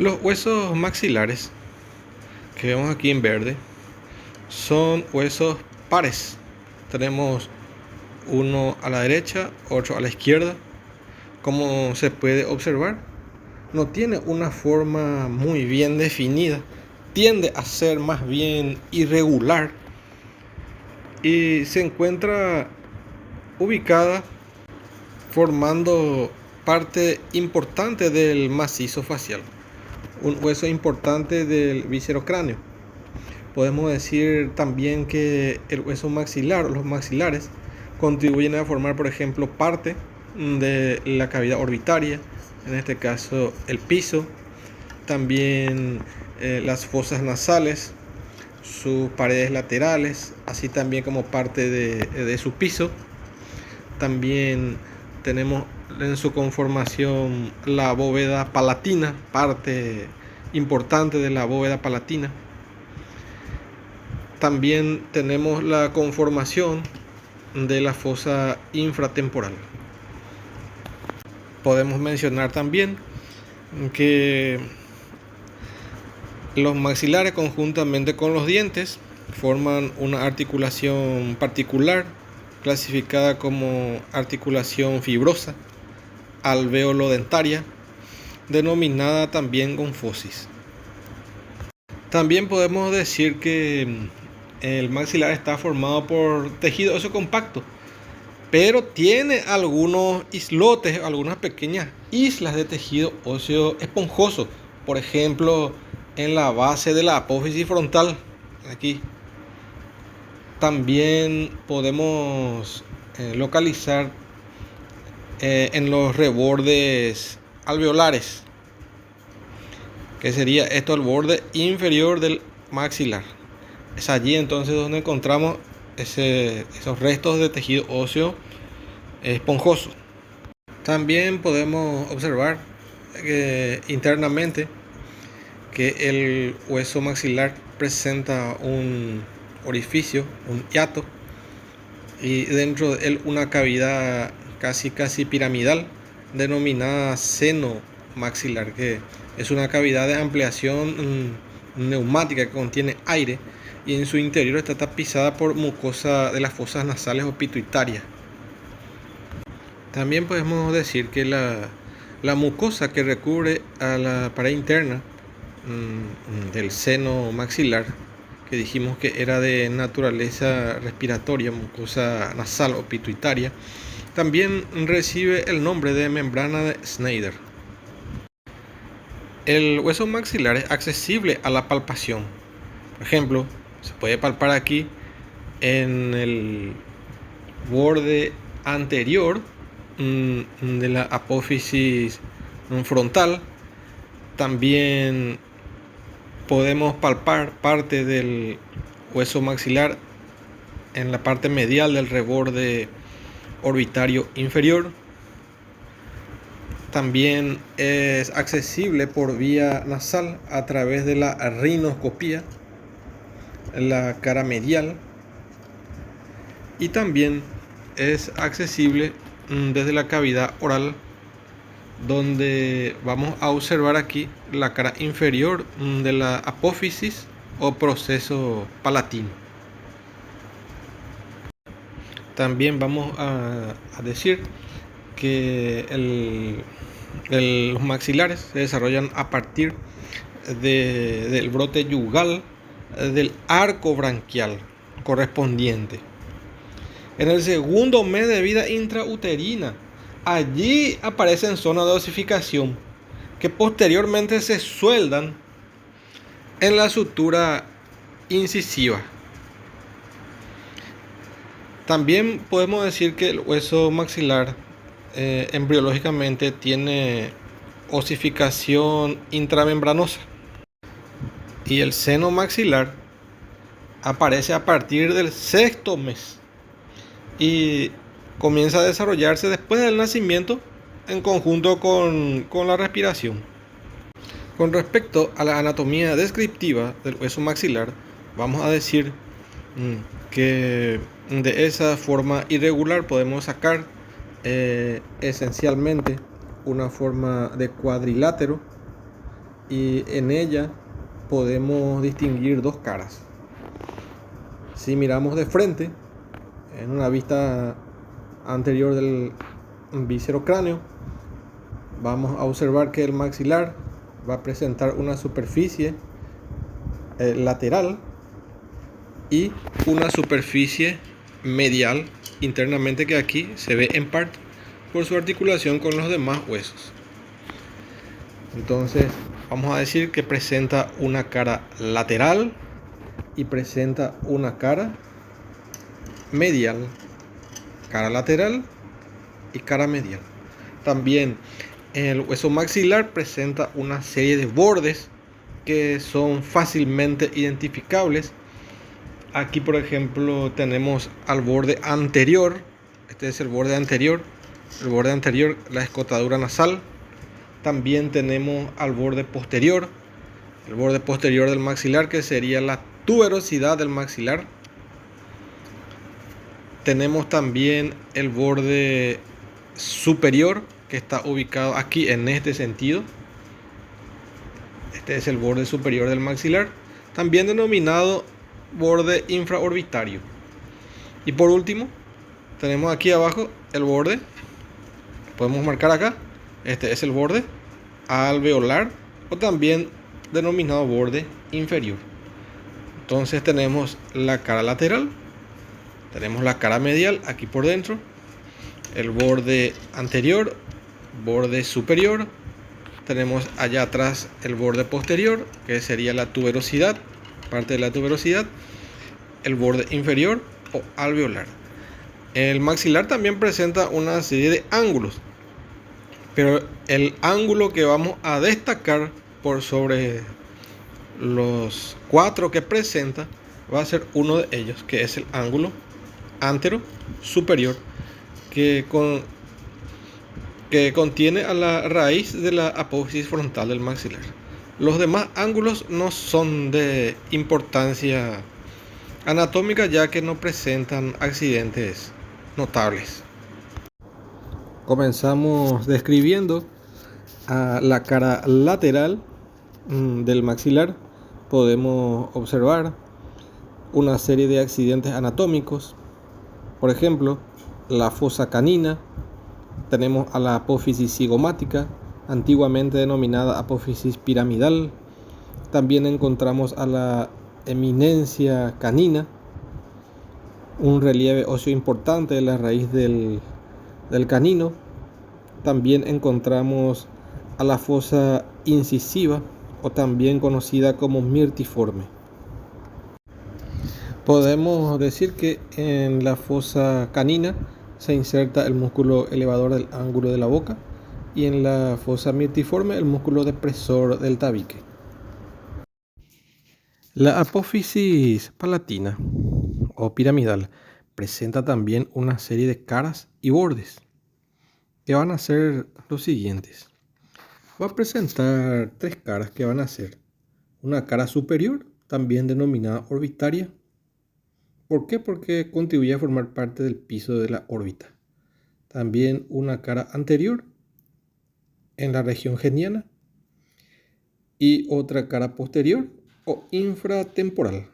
Los huesos maxilares que vemos aquí en verde son huesos pares. Tenemos uno a la derecha, otro a la izquierda. Como se puede observar, no tiene una forma muy bien definida. Tiende a ser más bien irregular y se encuentra ubicada formando parte importante del macizo facial, un hueso importante del viscerocráneo. Podemos decir también que el hueso maxilar, los maxilares, contribuyen a formar, por ejemplo, parte de la cavidad orbitaria, en este caso el piso, también las fosas nasales, sus paredes laterales, así también como parte de su piso. También tenemos en su conformación la bóveda palatina, parte importante de la bóveda palatina. También tenemos la conformación de la fosa infratemporal. Podemos mencionar también que los maxilares, conjuntamente con los dientes, forman una articulación particular clasificada como articulación fibrosa alveolo-dentaria, denominada también gonfosis. También podemos decir que el maxilar está formado por tejido óseo compacto, pero tiene algunos islotes, algunas pequeñas islas de tejido óseo esponjoso, por ejemplo en la base de la apófisis frontal, aquí. También podemos localizar en los rebordes alveolares, que sería esto el borde inferior del maxilar. Es allí entonces donde encontramos esos restos de tejido óseo esponjoso. También podemos observar internamente que el hueso maxilar presenta un orificio, un hiato, y dentro de él una cavidad casi piramidal denominada seno maxilar, que es una cavidad de ampliación neumática que contiene aire y en su interior está tapizada por mucosa de las fosas nasales o pituitarias. También podemos decir que la mucosa que recubre a la pared interna del seno maxilar, que dijimos que era de naturaleza respiratoria, mucosa nasal o pituitaria, también recibe el nombre de membrana de Schneider. El hueso maxilar es accesible a la palpación. Por ejemplo, se puede palpar aquí en el borde anterior de la apófisis frontal. También podemos palpar parte del hueso maxilar en la parte medial del reborde orbitario inferior. También es accesible por vía nasal a través de la rinoscopía, la cara medial, y también es accesible desde la cavidad oral, donde vamos a observar aquí la cara inferior de la apófisis o proceso palatino. También vamos a decir que los maxilares se desarrollan a partir del brote yugal del arco branquial correspondiente. En el segundo mes de vida intrauterina, allí aparecen zonas de osificación que posteriormente se sueldan en la sutura incisiva. También podemos decir que el hueso maxilar embriológicamente tiene osificación intramembranosa, y el seno maxilar aparece a partir del sexto mes y comienza a desarrollarse después del nacimiento en conjunto con la respiración. Con respecto a la anatomía descriptiva del hueso maxilar, vamos a decir que de esa forma irregular podemos sacar esencialmente una forma de cuadrilátero y en ella podemos distinguir dos caras. Si miramos de frente, en una vista anterior del viscerocráneo, vamos a observar que el maxilar va a presentar una superficie lateral y una superficie medial internamente, que aquí se ve en parte por su articulación con los demás huesos. Entonces vamos a decir que presenta una cara lateral y presenta una cara medial, cara lateral y cara medial. También el hueso maxilar presenta una serie de bordes que son fácilmente identificables. Aquí, por ejemplo, tenemos al borde anterior. Este es el borde anterior, la escotadura nasal. También tenemos al borde posterior, el borde posterior del maxilar, que sería la tuberosidad del maxilar. Tenemos también el borde superior, que está ubicado aquí en este sentido. Este es el borde superior del maxilar, también denominado borde infraorbitario. Y por último, tenemos aquí abajo el borde, podemos marcar acá, este es el borde alveolar, o también denominado borde inferior. Entonces tenemos la cara lateral, tenemos la cara medial aquí por dentro, el borde anterior, borde superior, tenemos allá atrás el borde posterior, que sería la tuberosidad, parte de la tuberosidad, el borde inferior o alveolar. El maxilar también presenta una serie de ángulos, pero el ángulo que vamos a destacar por sobre los 4 que presenta va a ser uno de ellos, que es el ángulo antero superior, que contiene a la raíz de la apófisis frontal del maxilar. Los demás ángulos no son de importancia anatómica, ya que no presentan accidentes notables. Comenzamos describiendo a la cara lateral del maxilar. Podemos observar una serie de accidentes anatómicos. Por ejemplo, la fosa canina. Tenemos a la apófisis cigomática, antiguamente denominada apófisis piramidal. También encontramos a la eminencia canina, un relieve óseo importante de la raíz del canino. También encontramos a la fosa incisiva, o también conocida como mirtiforme. Podemos decir que en la fosa canina se inserta el músculo elevador del ángulo de la boca, y en la fosa mirtiforme el músculo depresor del tabique. La apófisis palatina o piramidal presenta también una serie de caras y bordes, que van a ser los siguientes. Va a presentar 3 caras, que van a ser una cara superior, también denominada orbitaria. ¿Por qué? Porque contribuye a formar parte del piso de la órbita. También una cara anterior en la región geniana, y otra cara posterior o infratemporal.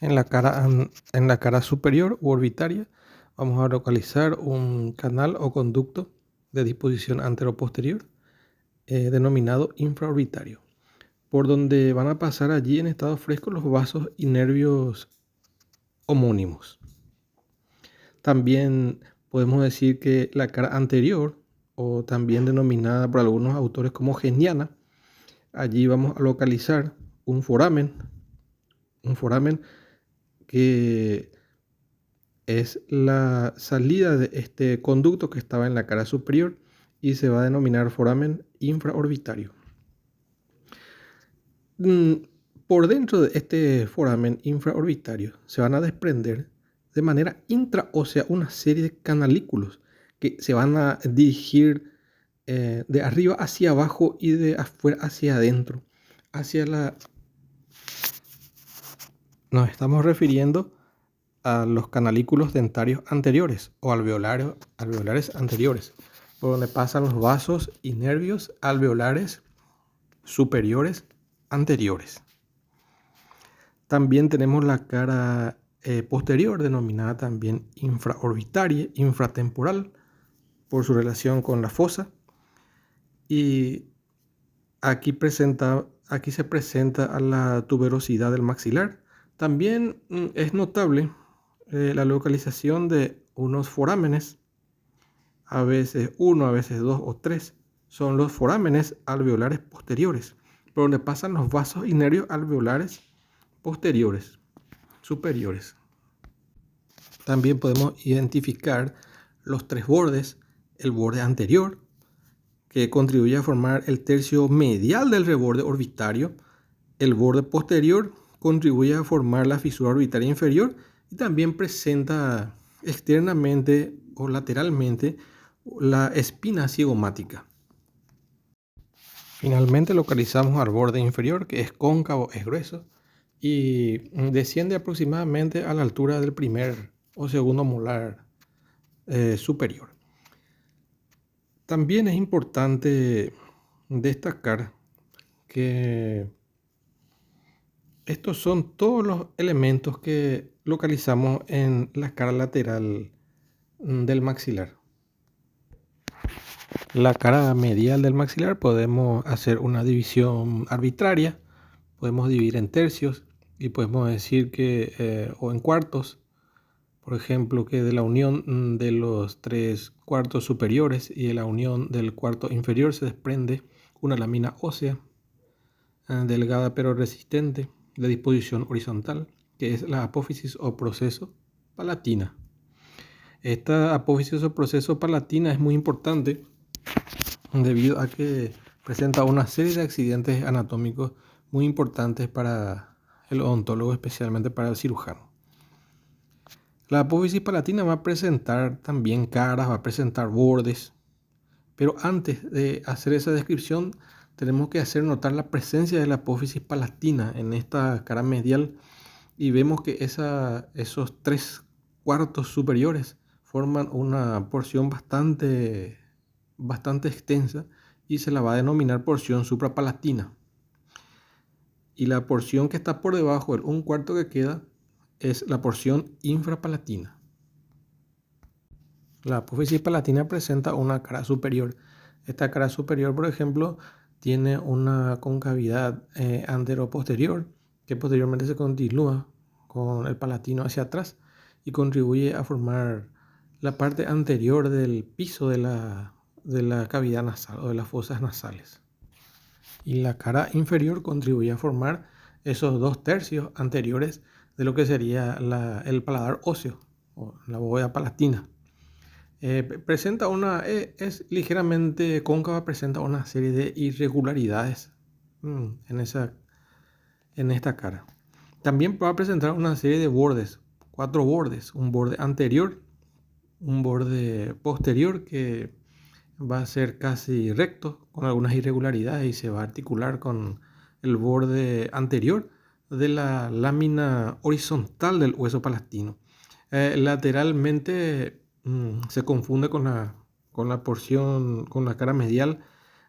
En la cara superior u orbitaria vamos a localizar un canal o conducto de disposición anteroposterior denominado infraorbitario, por donde van a pasar allí en estado fresco los vasos y nervios homónimos. También podemos decir que la cara anterior, o también denominada por algunos autores como geniana, allí vamos a localizar un foramen que es la salida de este conducto que estaba en la cara superior, y se va a denominar foramen infraorbitario. Por dentro de este foramen infraorbitario se van a desprender de manera intraósea una serie de canalículos que se van a dirigir de arriba hacia abajo y de afuera hacia adentro, nos estamos refiriendo a los canalículos dentarios anteriores o alveolares anteriores, por donde pasan los vasos y nervios alveolares superiores anteriores. También tenemos la cara posterior, denominada también infraorbitaria, infratemporal, por su relación con la fosa. Y aquí se presenta a la tuberosidad del maxilar. También es notable la localización de unos forámenes, a veces uno, a veces dos o tres. Son los forámenes alveolares posteriores, por donde pasan los vasos y nervios alveolares posteriores, superiores. También podemos identificar los tres bordes: el borde anterior, que contribuye a formar el tercio medial del reborde orbitario; el borde posterior contribuye a formar la fisura orbitaria inferior, y también presenta externamente o lateralmente la espina cigomática. Finalmente localizamos al borde inferior, que es cóncavo, es grueso y desciende aproximadamente a la altura del primer o segundo molar superior. También es importante destacar que estos son todos los elementos que localizamos en la cara lateral del maxilar. La cara medial del maxilar podemos hacer una división arbitraria, podemos dividir en tercios y podemos decir que, o en cuartos, por ejemplo, que de la unión de los tres cuartos superiores y de la unión del cuarto inferior se desprende una lámina ósea delgada pero resistente, de disposición horizontal, que es la apófisis o proceso palatina. Esta apófisis o proceso palatina es muy importante debido a que presenta una serie de accidentes anatómicos muy importantes para el odontólogo, especialmente para el cirujano. La apófisis palatina va a presentar también caras, va a presentar bordes, pero antes de hacer esa descripción tenemos que hacer notar la presencia de la apófisis palatina en esta cara medial, y vemos que esos tres cuartos superiores forman una porción bastante extensa y se la va a denominar porción suprapalatina. Y la porción que está por debajo, el un cuarto que queda, es la porción infrapalatina. La apófisis palatina presenta una cara superior. Esta cara superior, por ejemplo, tiene una concavidad antero-posterior, que posteriormente se continúa con el palatino hacia atrás y contribuye a formar la parte anterior del piso de la cavidad nasal o de las fosas nasales. Y la cara inferior contribuye a formar esos 2/3 anteriores de lo que sería el paladar óseo o la bóveda palatina. Es ligeramente cóncava, presenta una serie de irregularidades en esta cara. También va a presentar una serie de bordes, 4 bordes: un borde anterior, un borde posterior que va a ser casi recto con algunas irregularidades y se va a articular con el borde anterior de la lámina horizontal del hueso palatino. Lateralmente se confunde con la porción, con la cara medial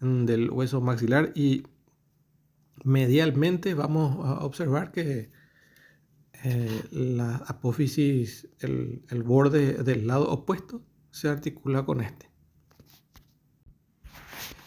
del hueso maxilar, y medialmente vamos a observar que la apófisis, el borde del lado opuesto, se articula con este.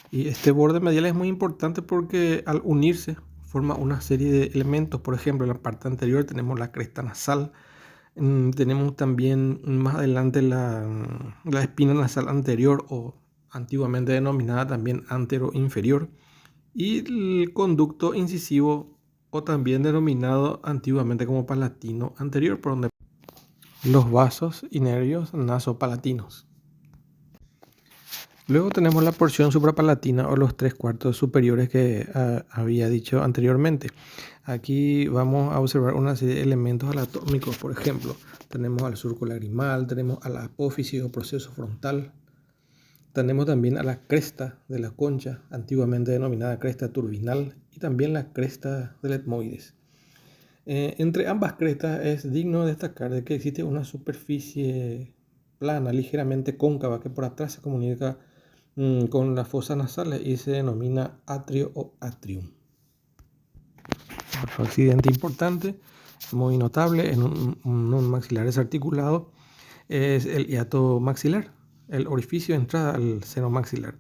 Y este borde medial es muy importante porque al unirse forma una serie de elementos. Por ejemplo, en la parte anterior tenemos la cresta nasal. Tenemos también más adelante la espina nasal anterior, o antiguamente denominada también antero-inferior, y el conducto incisivo, o también denominado antiguamente como palatino anterior, por donde los vasos y nervios nasopalatinos. Luego tenemos la porción suprapalatina, o los 3 cuartos superiores que había dicho anteriormente. Aquí vamos a observar una serie de elementos anatómicos. Por ejemplo, tenemos al surco lagrimal, tenemos a la apófisis o proceso frontal, tenemos también a la cresta de la concha, antiguamente denominada cresta turbinal, y también la cresta del etmoides. Entre ambas crestas es digno destacar de que existe una superficie plana, ligeramente cóncava, que por atrás se comunica con las fosas nasales y se denomina atrio o atrium. Otro accidente importante, muy notable en un maxilar desarticulado, es el hiato maxilar, el orificio de entrada al seno maxilar.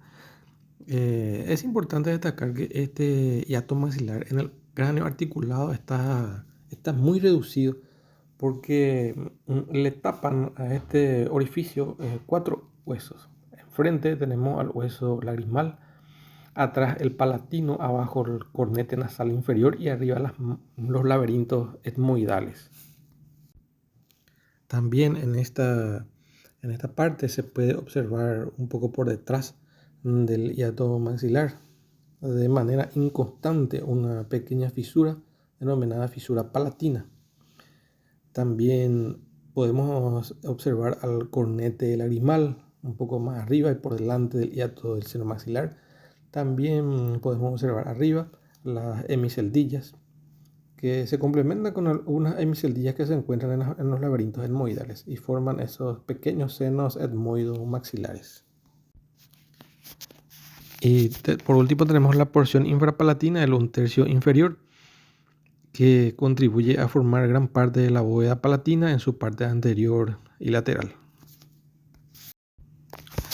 Es importante destacar que este hiato maxilar en el cráneo articulado está muy reducido porque le tapan a este orificio 4 huesos. Enfrente tenemos al hueso lagrimal, atrás el palatino, abajo el cornete nasal inferior y arriba los laberintos etmoidales. También en esta parte se puede observar un poco por detrás del hiato maxilar, de manera inconstante, una pequeña fisura denominada fisura palatina. También podemos observar al cornete lagrimal un poco más arriba y por delante del hiato del seno maxilar. También podemos observar arriba las hemiceldillas, que se complementan con algunas hemiceldillas que se encuentran en los laberintos etmoidales y forman esos pequeños senos etmoido-maxilares. Y por último tenemos la porción infrapalatina del 1/3 inferior, que contribuye a formar gran parte de la bóveda palatina en su parte anterior y lateral.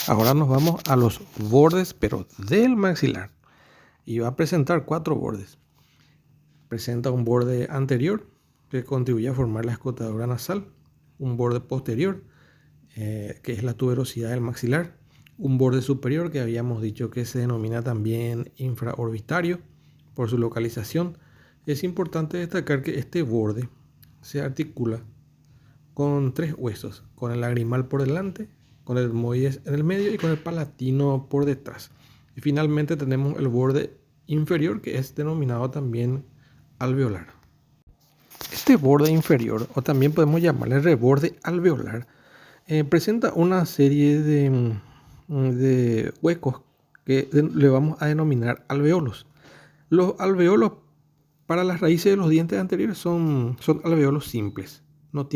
Ahora nos vamos a los bordes, pero del maxilar, y va a presentar 4 bordes. Presenta un borde anterior que contribuye a formar la escotadura nasal, un borde posterior que es la tuberosidad del maxilar, un borde superior que habíamos dicho que se denomina también infraorbitario por su localización. Es importante destacar que este borde se articula con 3 huesos, con el lagrimal por delante, con el etmoides en el medio y con el palatino por detrás. Y finalmente tenemos el borde inferior, que es denominado también alveolar. Este borde inferior, o también podemos llamarle reborde alveolar, presenta una serie de huecos que le vamos a denominar alveolos. Los alveolos para las raíces de los dientes anteriores son alveolos simples, no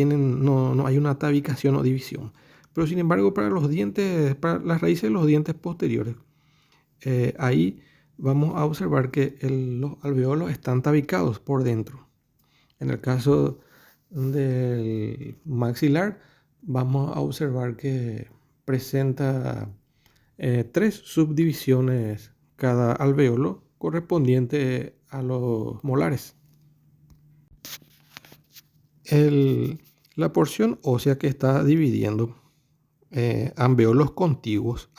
hay una tabicación o división. Pero sin embargo para las raíces de los dientes posteriores, ahí vamos a observar que los alveolos están tabicados por dentro. En el caso del maxilar, vamos a observar que presenta 3 subdivisiones cada alveolo correspondiente a los molares. La porción ósea que está dividiendo alveolos contiguos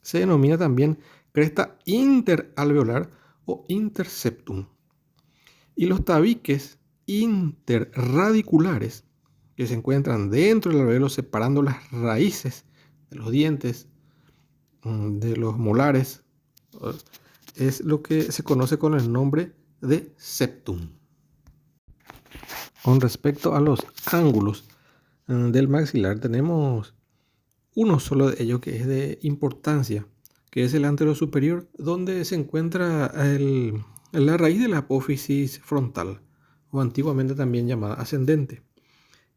se denomina también cresta interalveolar o interseptum. Y los tabiques interradiculares que se encuentran dentro del alveolo separando las raíces de los dientes, de los molares, es lo que se conoce con el nombre de septum. Con respecto a los ángulos del maxilar, tenemos uno solo de ellos que es de importancia, que es el anterosuperior, donde se encuentra la raíz de la apófisis frontal, o antiguamente también llamada ascendente.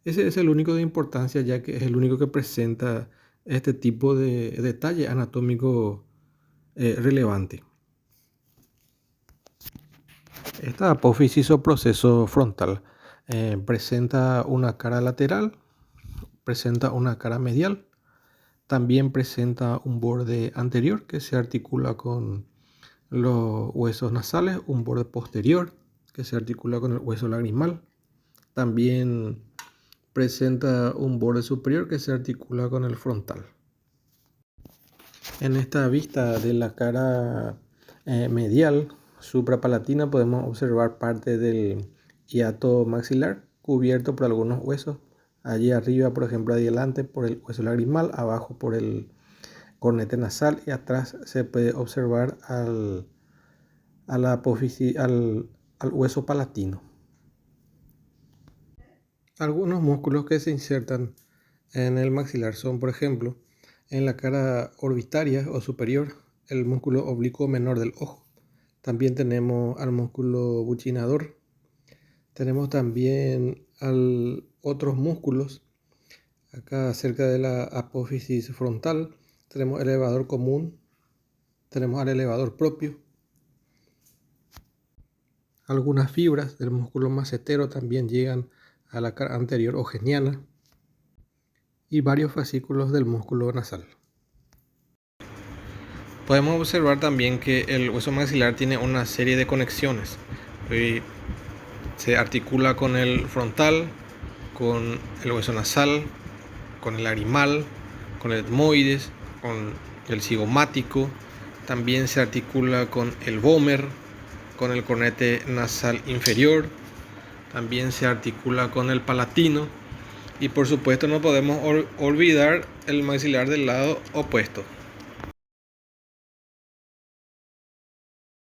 Ese es el único de importancia, ya que es el único que presenta este tipo de detalle anatómico relevante. Esta apófisis o proceso frontal presenta una cara lateral, presenta una cara medial, también presenta un borde anterior que se articula con los huesos nasales, un borde posterior que se articula con el hueso lagrimal, también presenta un borde superior que se articula con el frontal. En esta vista de la cara medial suprapalatina podemos observar parte del hiato maxilar cubierto por algunos huesos. Allí arriba, por ejemplo, adelante por el hueso lagrimal, abajo por el cornete nasal y atrás se puede observar al hueso palatino. Algunos músculos que se insertan en el maxilar son, por ejemplo, en la cara orbitaria o superior, el músculo oblicuo menor del ojo. También tenemos al músculo buccinador. Tenemos también otros músculos acá cerca de la apófisis frontal, tenemos el elevador común, tenemos el elevador propio. Algunas fibras del músculo macetero también llegan a la cara anterior o geniana y varios fascículos del músculo nasal. Podemos observar también que el hueso maxilar tiene una serie de conexiones. Se articula con el frontal, con el hueso nasal, con el lagrimal, con el etmoides, con el cigomático. También se articula con el vómer, con el cornete nasal inferior. También se articula con el palatino. Y por supuesto no podemos olvidar el maxilar del lado opuesto.